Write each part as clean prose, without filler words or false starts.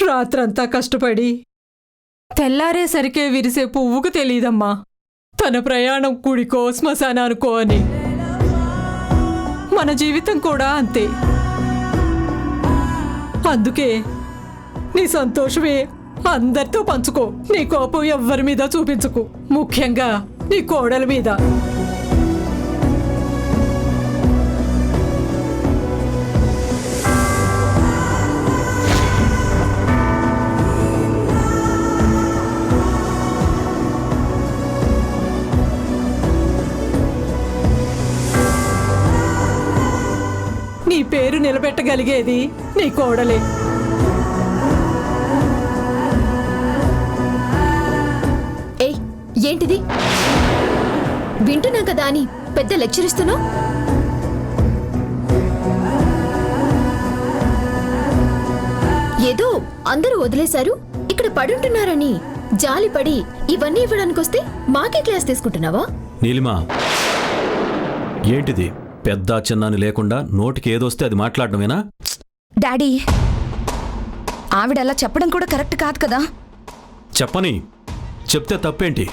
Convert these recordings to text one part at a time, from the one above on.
రాత్రంతా కష్టపడి తెల్లారేసరికే విరిసే పువ్వుకు తెలీదమ్మా తన ప్రయాణం గుడికో శ్మశానానికో అని. మన జీవితం కూడా అంతే. అందుకే నీ సంతోషమే అందరితో పంచుకో. నీ కోపం ఎవ్వరి మీద చూపించుకు, ముఖ్యంగా నీ కోడల మీద. నీ పేరు నిలబెట్టగలిగేది నీ కోడలే. ఏయ్, ఏంటిది? వింటున్నా కదా అని పెద్ద లెక్చర్ ఇస్తున్నావు. ఏదో అందరూ వదిలేశారు, ఇక్కడ పడుంటున్నారని జాలిపడి ఇవన్నీ ఇవ్వడానికొస్తే మాకే క్లాస్ తీసుకుంటున్నావా? నీలిమా, ఏంటిది? పెద్ద చిన్నాని లేకుండా నోటికి ఏదొస్తే అది మాట్లాడటమేనా? డాడీ, ఆవిడ అలా చెప్పడం కూడా కరెక్ట్ కాదు కదా. చెప్పని, చెప్తే తప్పేంటి?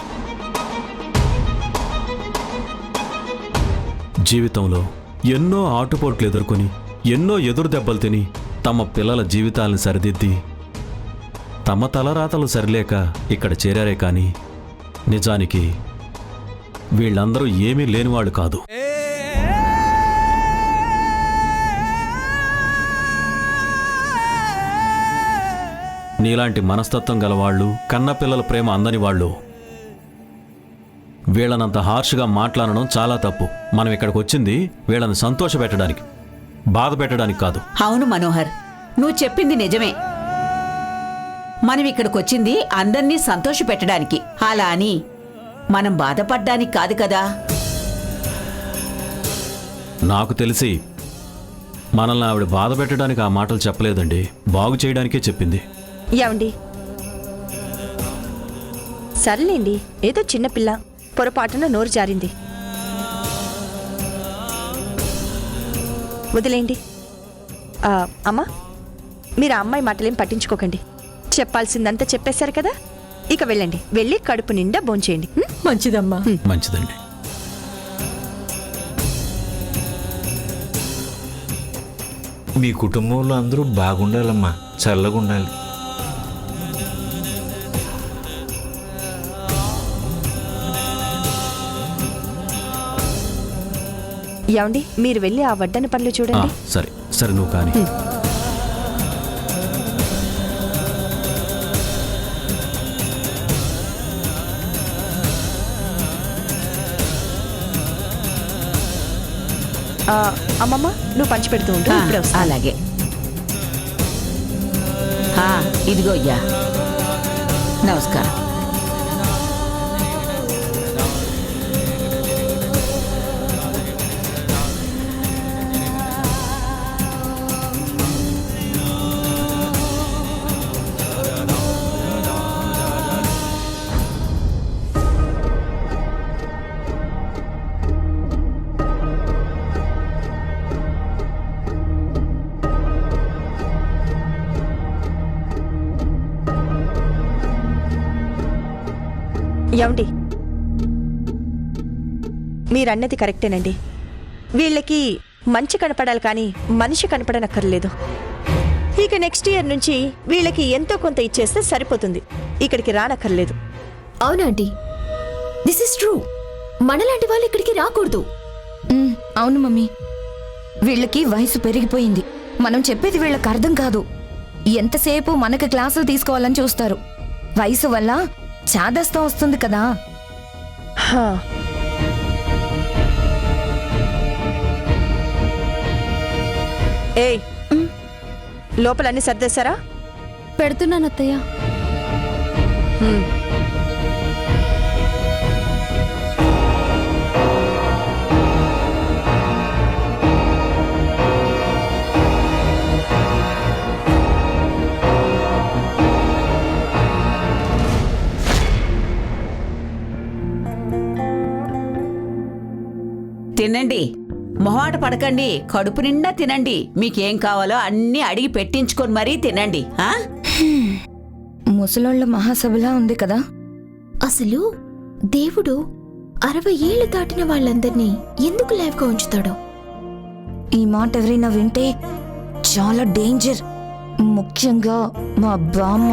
జీవితంలో ఎన్నో ఆటుపోట్లు ఎదుర్కొని ఎన్నో ఎదురు దెబ్బలు తిని తమ పిల్లల జీవితాలను సరిదిద్ది తమ తలరాతలు సరిలేక ఇక్కడ చేరారే కానీ నిజానికి వీళ్ళందరూ ఏమీ లేనివాళ్ళు కాదు. నీలాంటి మనస్తత్వం గలవాళ్ళు, కన్నపిల్లల ప్రేమ అందని వాళ్ళు వీళ్ళనంత హార్ష్గా మాట్లాడడం చాలా తప్పు. మనం ఇక్కడికి వచ్చింది వీళ్ళని సంతోషపెట్టడానికి, బాధ పెట్టడానికి కాదు. అవును మనోహర్, నువ్వు చెప్పింది నిజమే. మనం ఇక్కడికొచ్చింది అందర్నీ సంతోషపెట్టడానికి, అలా అని మనం బాధపడ్డానికి కాదు కదా. నాకు తెలిసి మనల్ని ఆవిడ బాధ పెట్టడానికి ఆ మాటలు చెప్పలేదండి, బాగు చేయడానికే చెప్పింది. ఏమండి, సర్లేండి, ఏదో చిన్నపిల్ల పొరపాటున నోరు జారింది, వదిలేండి. అమ్మా, మీరు ఆ అమ్మాయి మాటలేం పట్టించుకోకండి. చెప్పాల్సిందంతా చెప్పేశారు కదా, ఇక వెళ్ళండి. వెళ్ళి కడుపు నిండా భోంచేయండి. మంచిదమ్మా. మంచిదండి. మీ కుటుంబంలో అందరూ బాగుండాలమ్మా, చల్లగా ఉండాలి. ఏమండి, మీరు వెళ్ళి ఆ వడ్డన పనులు చూడండి. సరే సరే, నువ్వు కానీ. అమ్మమ్మ, నువ్వు పంచి పెడుతూ ఉంటు. ఇప్పుడే వస్తా. అలాగే. ఇదిగో అయ్యా, నమస్కారం. ఏమండి, మీరన్నది కరెక్టేనండి. వీళ్ళకి మంచి కనపడాలి కానీ మనిషి కనపడనక్కర్లేదు. ఇక నెక్స్ట్ ఇయర్ నుంచి వీళ్ళకి ఎంతో కొంత ఇచ్చేస్తే సరిపోతుంది, ఇక్కడికి రానక్కర్లేదు. అవునాంటీ, దిస్ ఇస్ ట్రూ. మనలాంటి వాళ్ళు ఇక్కడికి రాకూడదు. అవును మమ్మీ, వీళ్ళకి వయసు పెరిగిపోయింది. మనం చెప్పేది వీళ్ళకి అర్థం కాదు. ఎంతసేపు మనకి క్లాసులు తీసుకోవాలని చూస్తారు. వయసు వల్ల చాదస్తం వస్తుంది కదా. ఏయ్, లోపలన్నీ సర్దేశారా? పెడుతున్నాను అత్తయ్య. తినండి. మొహాట పడకండి, కడుపు నిండా తినండి. మీకేం కావాలో అన్నీ అడిగి పెట్టించుకొని మరీ తినండి. ఆ ముసలోళ్ళ మహాసభలా ఉంది కదా. అసలు దేవుడు 60 ఏళ్లు దాటిన వాళ్ళందర్నీ ఎందుకు లైవ్గా ఉంచుతాడో? ఈ మాట ఎవరైనా వింటే చాలా డేంజర్, ముఖ్యంగా మా బామ్మ.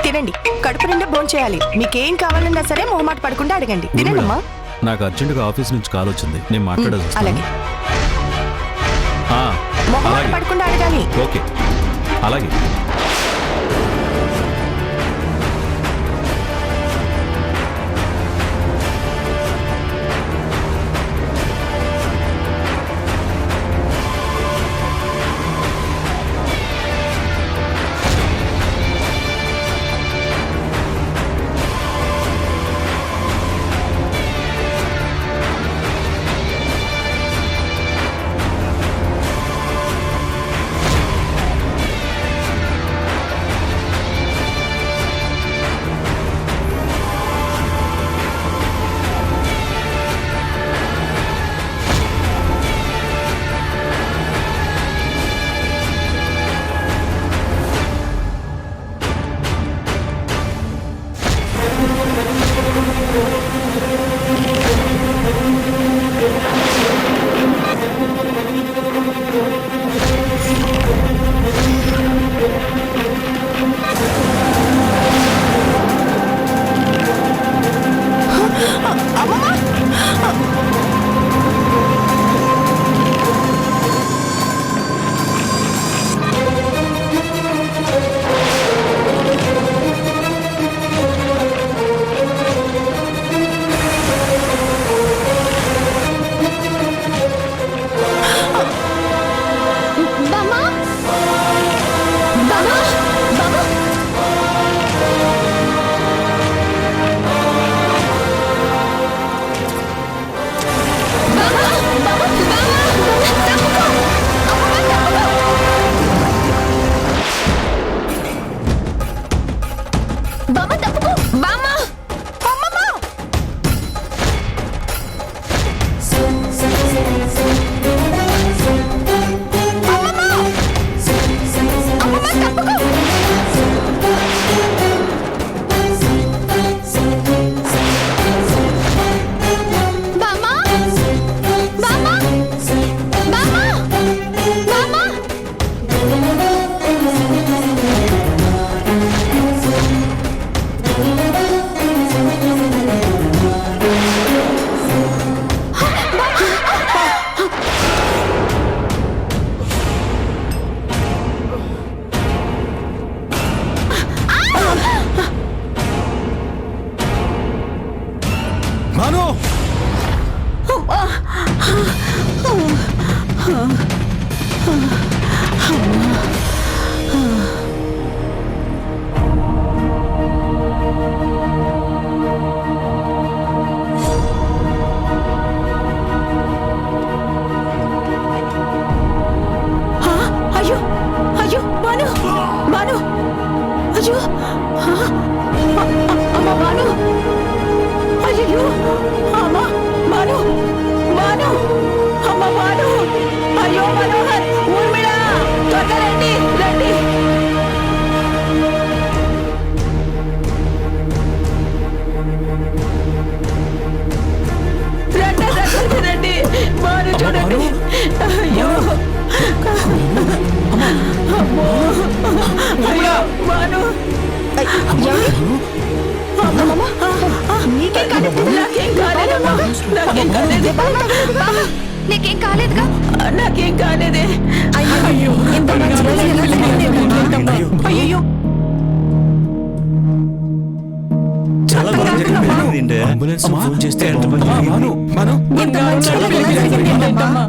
తినండి, కడుపు నిండా భోంచేయాలి. మీకేం కావాలన్నా సరే మొహమాట పడకుండా అడగండి. తినండమ్మా. నాకు అర్జెంటుగా ఆఫీస్ నుంచి కాల్ వచ్చింది, నేను మాట్లాడేది. అలాగే, ఆ, మొహమాట అలాగే. పడకుండా అడగాలి. ఓకే, అలాగే. అయ్యో అమ్మో. అయ్యో, భాను. నీకేం కాలేదు? నాకేం కాలేదమ్మా, నాకేం కాలేదు. నీకేం కాలేదుగా? నాకేం కాలేదే. అయ్యో ఎంత మంచి రోజు ఎలా జరిగింది? అయ్యో చాలా బాగా జరిగింది. అంబులెన్స్ ఫోన్ చేస్తే ఎంత బాగా జరిగింది. ఎంత మంచి రోజు ఎలా జరిగిందమ్మా?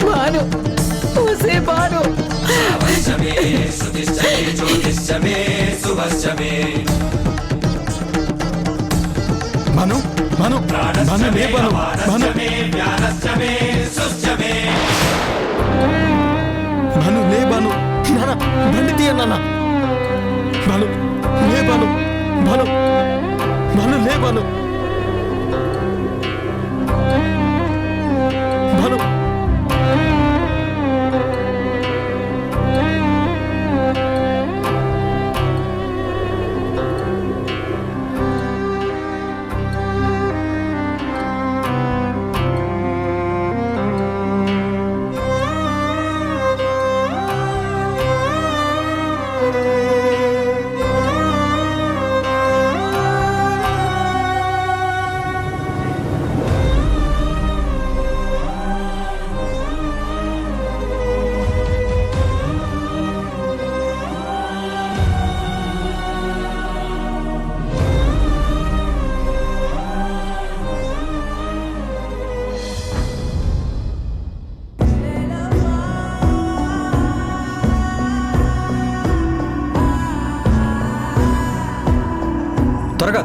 భాను, ఊసే భాను.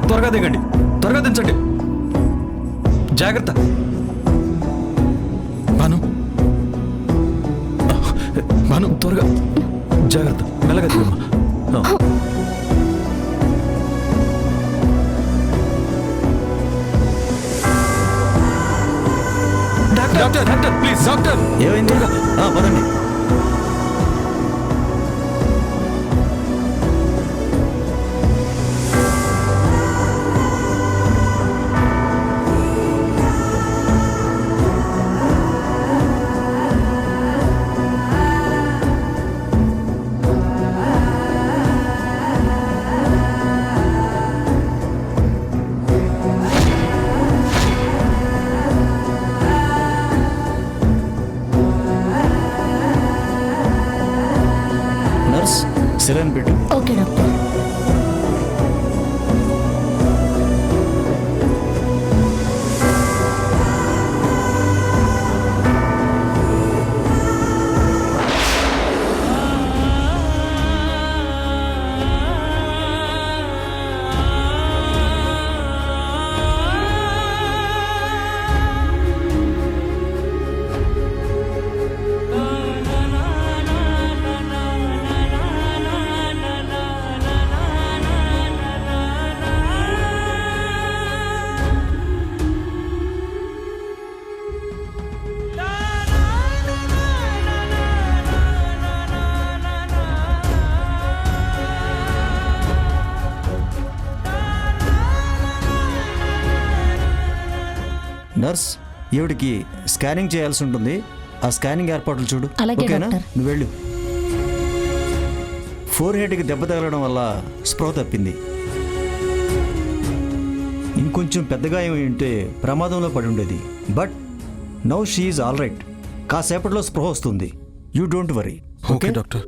త్వరగా దిగండి, త్వరగా దించండి. జాగ్రత్త. భాను త్వరగా, జాగ్రత్త, మెల్లగా దిగమ్మా. Doctor please, doctor. ఏమైంది? పదండి. నర్స్, సిరన్ పెట్టు. Okay doctor. నర్స్, ఈవిడికి స్కానింగ్ చేయాల్సి ఉంటుంది. ఆ స్కానింగ్ ఏర్పాట్లు చూడు. అలాగే ఓకేనా? డాక్టర్. నువ్వు వెళ్ళు. ఫోర్ హెడ్కి దెబ్బ తగలడం వల్ల స్పృహ తప్పింది. ఇంకొంచెం పెద్దగా ఏమి ఉంటే ప్రమాదంలో పడి ఉండేది. But now she is all right. కాసేపట్లో స్పృహ వస్తుంది. You don't worry. Okay doctor.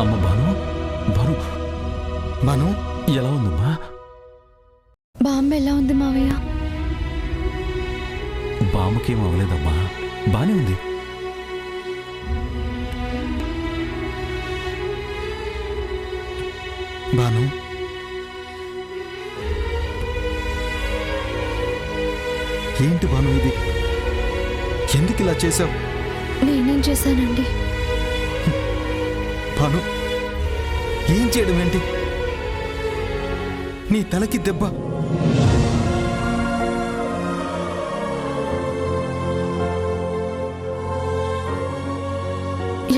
అమ్మ భాను, భాను, భాను, ఎలా ఉందమ్మా? బామ్మ ఎలా ఉంది మావయ్య? బామ్మకేం అవ్వలేదమ్మా, బానే ఉంది. భాను, ఏంటి భాను ఇది? ఎందుకు ఇలా చేశావు? నేనేం చేశానండి? భాను, ఏం చేయడం ఏంటి? నీ తలకి దెబ్బ.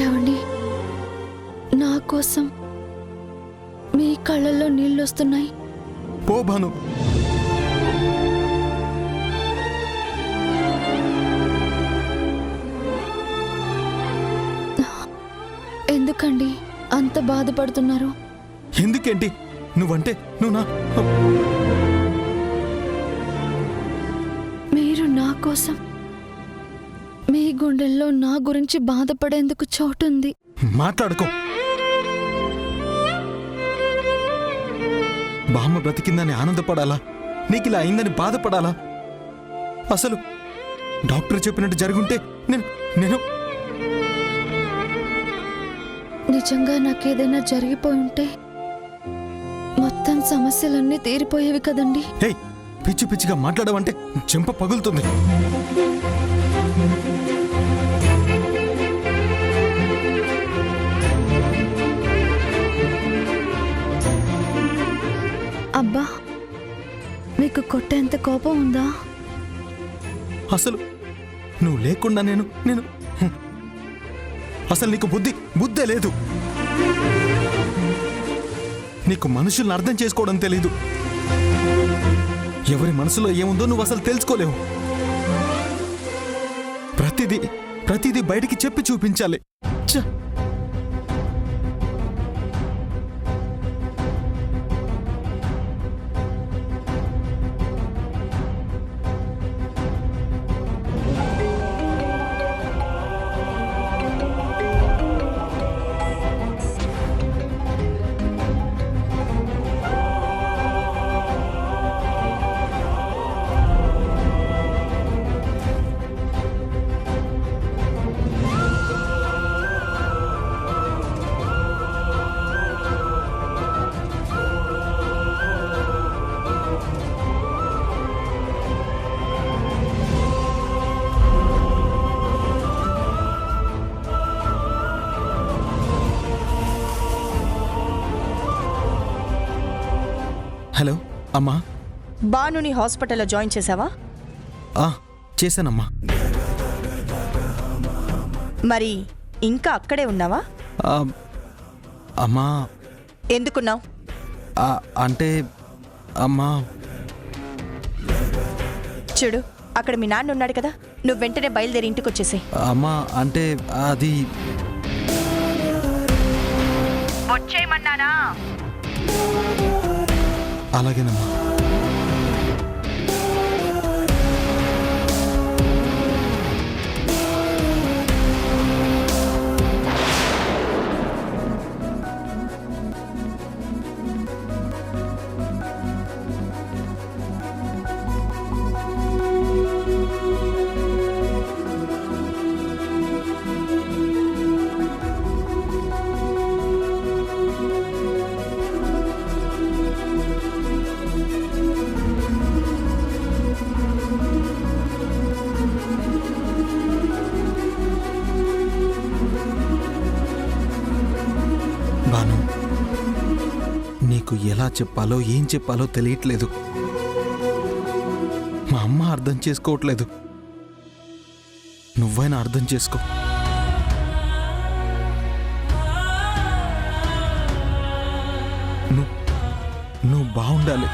ఏమండి, నా కోసం మీ కళ్ళల్లో నీళ్ళు వస్తున్నాయి. పో భాను. ఎందుకండి అంత బాధపడుతున్నారు? ఎందుకేంటి? నువ్వంటే నువ్వు నా మీరు నా కోసం మీ గుండెల్లో నా గురించి బాధపడేందుకు చోటుంది. మాట్లాడుకో. బామ్మ బ్రతికిందని ఆనందపడాలా? నీకు ఇలా అయిందని బాధపడాలా? అసలు డాక్టర్ చెప్పినట్టు జరుగుంటే నేను నిజంగా నాకేదైనా జరిగిపోయి ఉంటే మొత్తం సమస్యలన్నీ తీరిపోయేవి కదండి. హే, పిచ్చి పిచ్చిగా మాట్లాడవంటే చెంప పగులుతుంది. అబ్బా, మీకు కొట్టేంత కోపం ఉందా? అసలు నువ్వు లేకుండా నేను అసలు నీకు బుద్ధే లేదు. నీకు మనుషుల్ని అర్థం చేసుకోవడం తెలీదు. ఎవరి మనసులో ఏముందో నువ్వు అసలు తెలుసుకోలేవు. ప్రతిదీ బయటికి చెప్పి చూపించాలి. ఛ! హలో అమ్మా. బానుని హాస్పిటల్లో జాయిన్ చేసావా? చేశానమ్మా. మరి ఇంకా అక్కడే ఉన్నావా? అమ్మా. ఎందుకున్నావు? అంటే అమ్మా, చూడు, అక్కడ మీ నాన్న ఉన్నాడు కదా, నువ్వు వెంటనే బయలుదేరి ఇంటికి వచ్చేసి. అమ్మా అంటే అది వచ్చేయమన్నానా? అలాగేనమ్మా. భాను, నీకు ఎలా చెప్పాలో ఏం చెప్పాలో తెలియట్లేదు. మా అమ్మ అర్థం చేసుకోవట్లేదు. నువ్వైనా అర్థం చేసుకో. నువ్వు బాగుండాలి.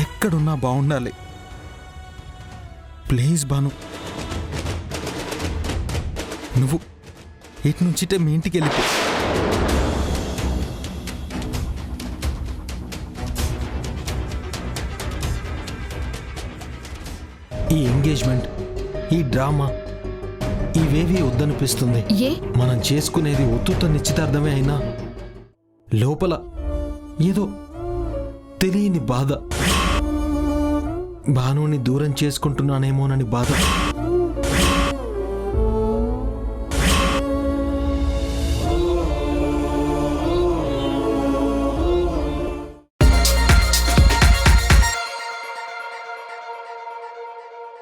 ఎక్కడున్నా బాగుండాలి. ప్లీజ్ భాను, నువ్వు ఇటు నుంచిటే మీ ఇంటికి వెళ్ళిపో. ఈ ఎంగేజ్మెంట్, ఈ డ్రామా, ఇవేవి వద్దనిపిస్తుంది. మనం చేసుకునేది ఉత్తుత నిశ్చితార్థమే అయినా లోపల ఏదో తెలియని బాధ. భానుని దూరం చేసుకుంటున్నానేమోనని బాధ.